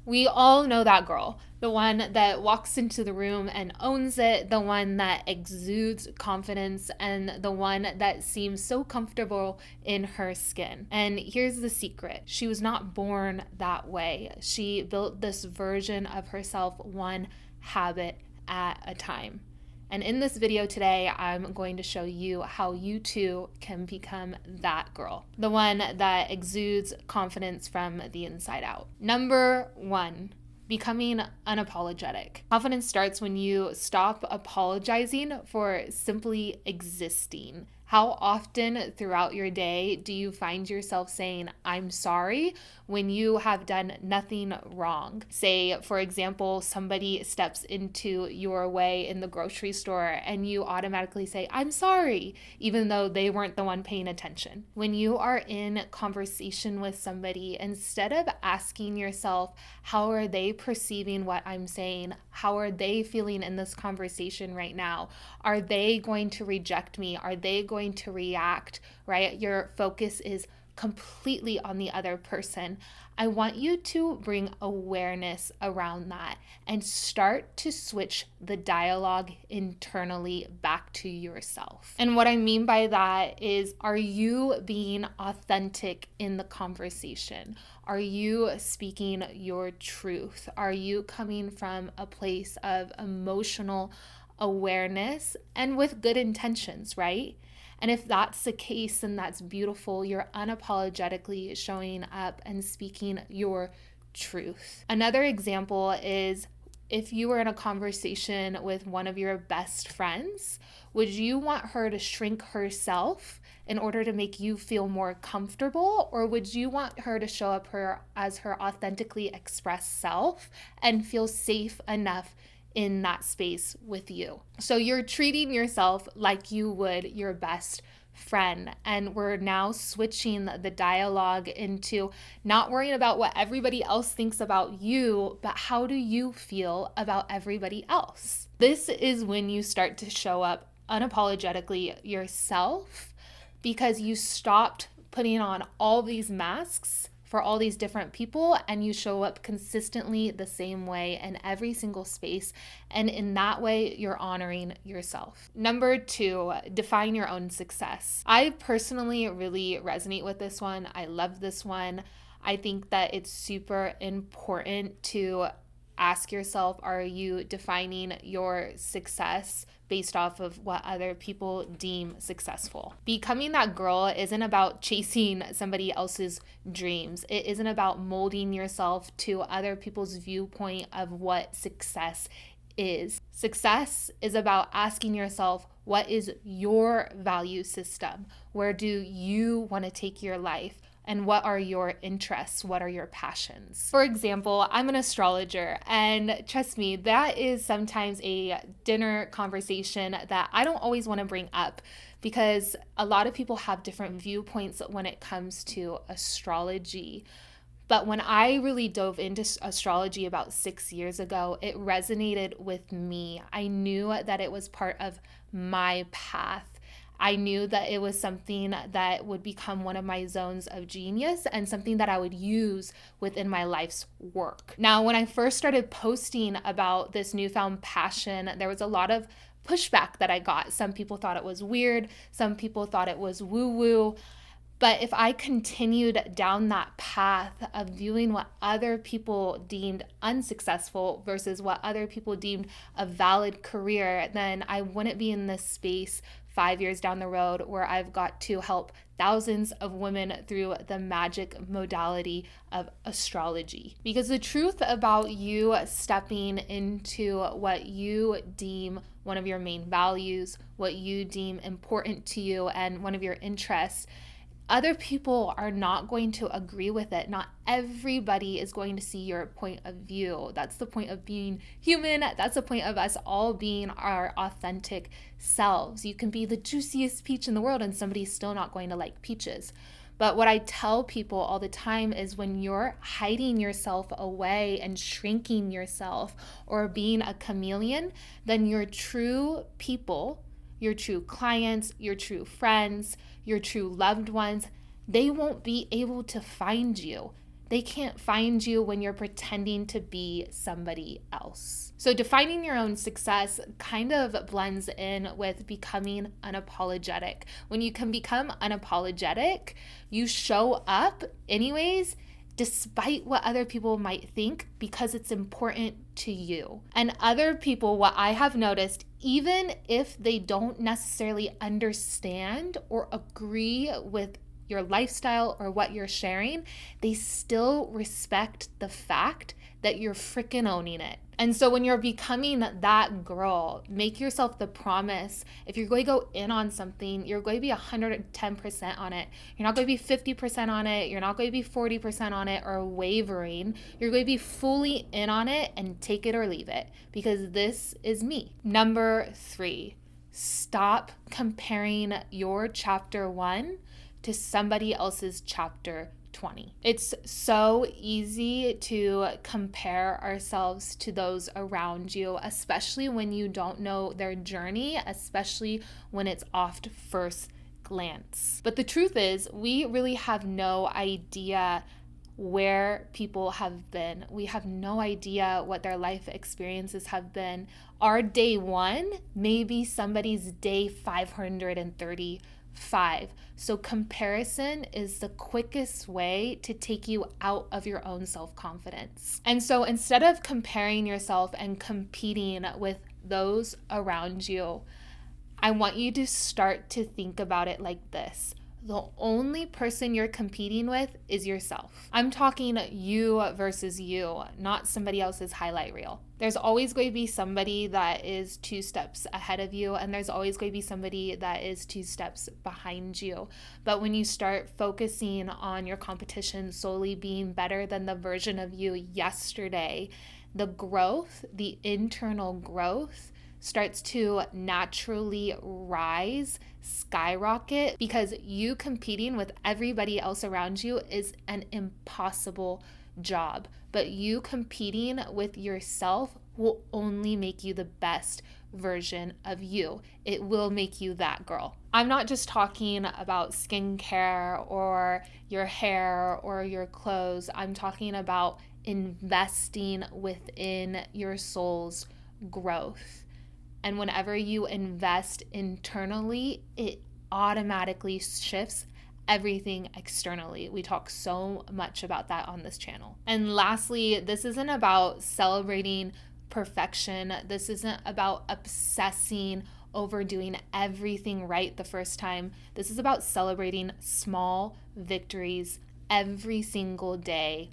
We all know that girl, the one that walks into the room and owns it, the one that exudes confidence, and the one that seems so comfortable in her skin. And here's the secret: she was not born that way. She built this version of herself one habit at a time. And in this video today, I'm going to show you how you too can become that girl, the one that exudes confidence from the inside out. Number one, becoming unapologetic. Confidence starts when you stop apologizing for simply existing. How often throughout your day do you find yourself saying, "I'm sorry," when you have done nothing wrong? Say, for example, somebody steps into your way in the grocery store and you automatically say, "I'm sorry," even though they weren't the one paying attention. When you are in conversation with somebody, instead of asking yourself, how are they perceiving what I'm saying? How are they feeling in this conversation right now? Are they going to reject me? Are they going to react, right? Your focus is completely on the other person. I want you to bring awareness around that and start to switch the dialogue internally back to yourself. And what I mean by that is, are you being authentic in the conversation? Are you speaking your truth? Are you coming from a place of emotional awareness and with good intentions, right? And if that's the case, then that's beautiful. You're unapologetically showing up and speaking your truth. Another example is, if you were in a conversation with one of your best friends, would you want her to shrink herself in order to make you feel more comfortable? Or would you want her to show up as her authentically expressed self and feel safe enough in that space with you? So you're treating yourself like you would your best friend. And we're now switching the dialogue into not worrying about what everybody else thinks about you, but how do you feel about everybody else? This is when you start to show up unapologetically yourself, because you stopped putting on all these masks for all these different people, and you show up consistently the same way in every single space. And in that way, you're honoring yourself. Number two, define your own success. I personally really resonate with this one. I love this one. I think that it's super important to ask yourself, are you defining your success based off of what other people deem successful? Becoming that girl isn't about chasing somebody else's dreams. It isn't about molding yourself to other people's viewpoint of what success is. Success is about asking yourself, what is your value system? Where do you want to take your life? And what are your interests? What are your passions? For example, I'm an astrologer, and trust me, that is sometimes a dinner conversation that I don't always want to bring up, because a lot of people have different viewpoints when it comes to astrology. But when I really dove into astrology about 6 years ago, it resonated with me. I knew that it was part of my path. I knew that it was something that would become one of my zones of genius and something that I would use within my life's work. Now, when I first started posting about this newfound passion, there was a lot of pushback that I got. Some people thought it was weird. Some people thought it was woo-woo. But if I continued down that path of viewing what other people deemed unsuccessful versus what other people deemed a valid career, then I wouldn't be in this space 5 years down the road where I've got to help thousands of women through the magic modality of astrology. Because the truth about you stepping into what you deem one of your main values, what you deem important to you, and one of your interests, other people are not going to agree with it. Not everybody is going to see your point of view. That's the point of being human. That's the point of us all being our authentic selves. You can be the juiciest peach in the world and somebody's still not going to like peaches. But what I tell people all the time is, when you're hiding yourself away and shrinking yourself or being a chameleon, then your true people, your true clients, your true friends, your true loved ones, they won't be able to find you. They can't find you when you're pretending to be somebody else. So defining your own success kind of blends in with becoming unapologetic. When you can become unapologetic, you show up anyways, despite what other people might think, because it's important to you. And other people, what I have noticed, even if they don't necessarily understand or agree with your lifestyle or what you're sharing, they still respect the fact that you're freaking owning it. And so when you're becoming that girl, make yourself the promise. If you're going to go in on something, you're going to be 110% on it. You're not going to be 50% on it. You're not going to be 40% on it or wavering. You're going to be fully in on it and take it or leave it, because this is me. Number 3, stop comparing your chapter 1 to somebody else's chapter 20. It's so easy to compare ourselves to those around you, especially when you don't know their journey, especially when it's off first glance. But the truth is, we really have no idea where people have been. We have no idea what their life experiences have been. Our day 1 may be somebody's day 535. So comparison is the quickest way to take you out of your own self-confidence. And so instead of comparing yourself and competing with those around you, I want you to start to think about it like this. The only person you're competing with is yourself. I'm talking you versus you, not somebody else's highlight reel. There's always going to be somebody that is 2 steps ahead of you, and there's always going to be somebody that is 2 steps behind you. But when you start focusing on your competition solely being better than the version of you yesterday, the growth, the internal growth, starts to naturally rise, skyrocket, because you competing with everybody else around you is an impossible job. But you competing with yourself will only make you the best version of you. It will make you that girl. I'm not just talking about skincare or your hair or your clothes. I'm talking about investing within your soul's growth. And whenever you invest internally, it automatically shifts everything externally. We talk so much about that on this channel. And lastly, this isn't about celebrating perfection. This isn't about obsessing over doing everything right the first time. This is about celebrating small victories every single day,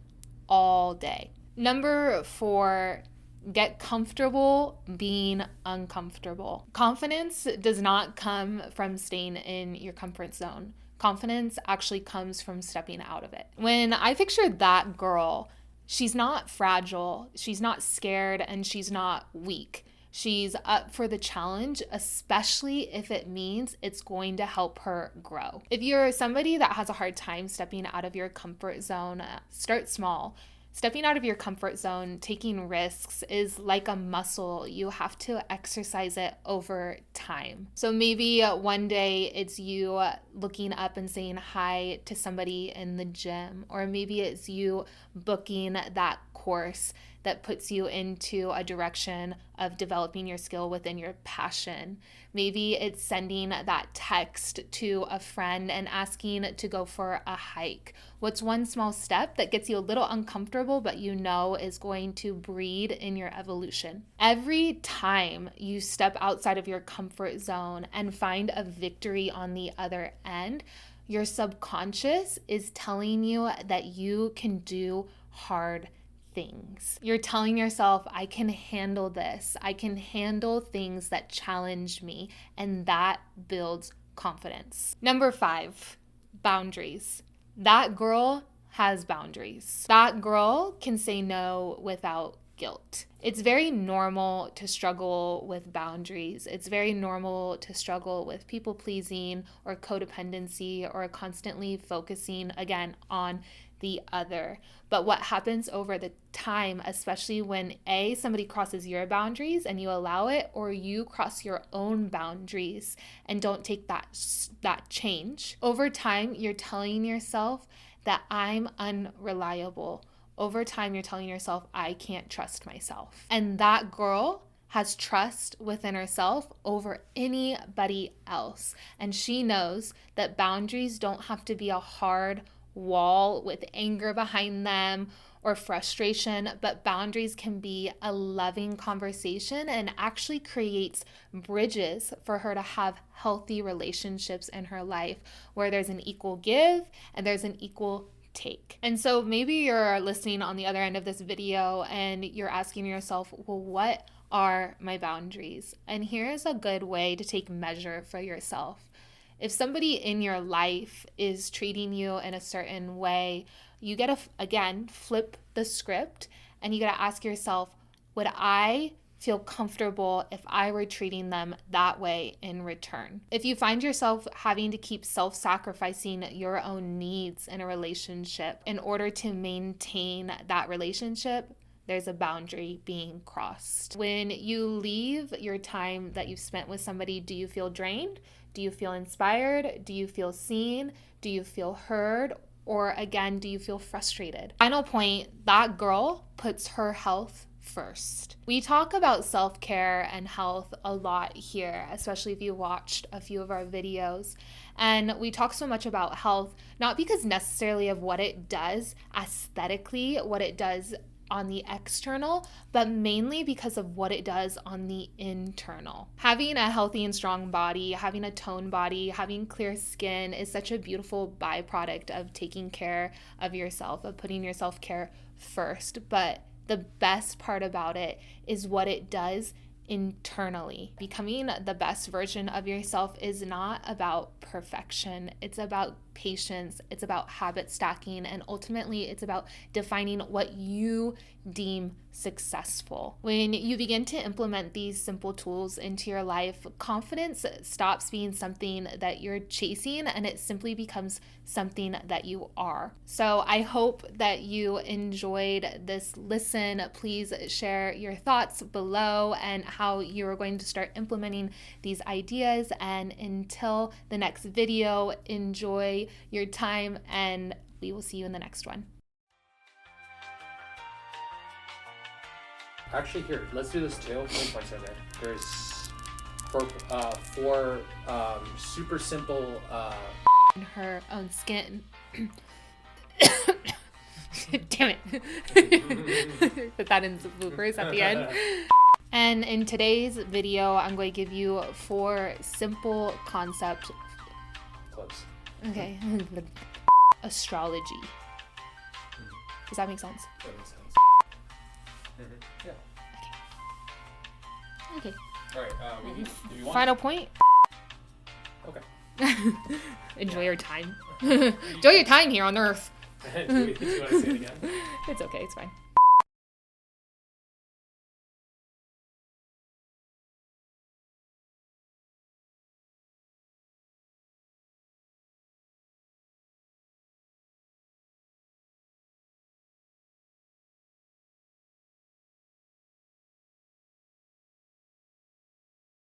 all day. Number 4, get comfortable being uncomfortable. Confidence does not come from staying in your comfort zone. Confidence actually comes from stepping out of it. When I picture that girl, she's not fragile, she's not scared, and she's not weak. She's up for the challenge, especially if it means it's going to help her grow. If you're somebody that has a hard time stepping out of your comfort zone, start small. Stepping out of your comfort zone, taking risks, is like a muscle. You have to exercise it over time. So maybe one day it's you looking up and saying hi to somebody in the gym, or maybe it's you booking that course that puts you into a direction of developing your skill within your passion. Maybe it's sending that text to a friend and asking to go for a hike. What's one small step that gets you a little uncomfortable, but you know is going to breed in your evolution? Every time you step outside of your comfort zone and find a victory on the other end, your subconscious is telling you that you can do hard things. You're telling yourself, I can handle this. I can handle things that challenge me, and that builds confidence. Number 5, boundaries. That girl has boundaries. That girl can say no without guilt. It's very normal to struggle with boundaries. It's very normal to struggle with people pleasing or codependency or constantly focusing, again, on the other. But what happens over the time, especially when somebody crosses your boundaries and you allow it, or you cross your own boundaries and don't take that change, over time you're telling yourself that I'm unreliable, over time you're telling yourself, I can't trust myself. And that girl has trust within herself over anybody else. And she knows that boundaries don't have to be a hard wall with anger behind them or frustration, but boundaries can be a loving conversation and actually creates bridges for her to have healthy relationships in her life where there's an equal give and there's an equal take. And so maybe you're listening on the other end of this video and you're asking yourself, well, what are my boundaries? And here's a good way to take measure for yourself. If somebody in your life is treating you in a certain way, you got to, again, flip the script and you got to ask yourself, would I feel comfortable if I were treating them that way in return? If you find yourself having to keep self-sacrificing your own needs in a relationship in order to maintain that relationship, there's a boundary being crossed. When you leave your time that you've spent with somebody, do you feel drained? Do you feel inspired? Do you feel seen? Do you feel heard? Or again, do you feel frustrated? Final point, that girl puts her health first. We talk about self-care and health a lot here, especially if you watched a few of our videos. And we talk so much about health, not because necessarily of what it does aesthetically, what it does on the external, but mainly because of what it does on the internal. Having a healthy and strong body, having a toned body, having clear skin is such a beautiful byproduct of taking care of yourself, of putting your self-care first. But the best part about it is what it does internally. Becoming the best version of yourself is not about perfection. It's about patience. It's about habit stacking. And ultimately, it's about defining what you deem successful. When you begin to implement these simple tools into your life, confidence stops being something that you're chasing and it simply becomes something that you are. So I hope that you enjoyed this listen. Please share your thoughts below and how you're going to start implementing these ideas. And until the next video, enjoy your time and we will see you in the next one. Actually, here, let's do this too. One point right there. There's four super simple. In her own skin. Damn it. Put that in the bloopers at the end. And in today's video, I'm going to give you 4 simple concepts. Close. Okay. Astrology. Does that make sense? That makes sense. Yeah. Okay. All right. Do you want? Final point. Okay. Enjoy your time. Enjoy your time here on Earth. Do you want to say it again? It's okay. It's fine.